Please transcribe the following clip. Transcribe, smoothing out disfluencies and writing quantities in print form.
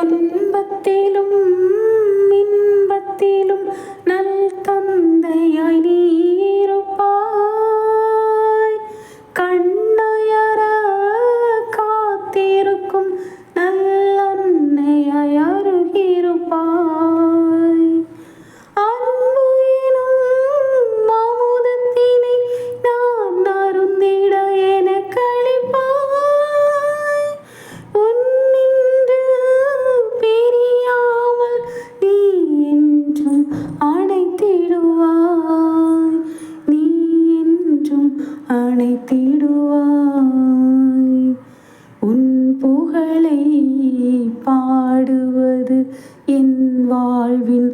துன்பத்திலும் இன்பத்திலும் நல் தந்தையாய் நீ இருப்பாய். கண்ணயர காத்திருக்கும் நல்லன்னையாய் அருகிருப்பாய். அன்பு எனும் அமுதத்தினை நான் அருந்திட எனக்கு அளிப்பாய். உன்னின்று பிரியாமல் நீ என்றும் அணைத்திடுவாய். நீ என்றும் அணைத்திடுவாய். உன் புகழை பாடுவது என் வாழ்வின்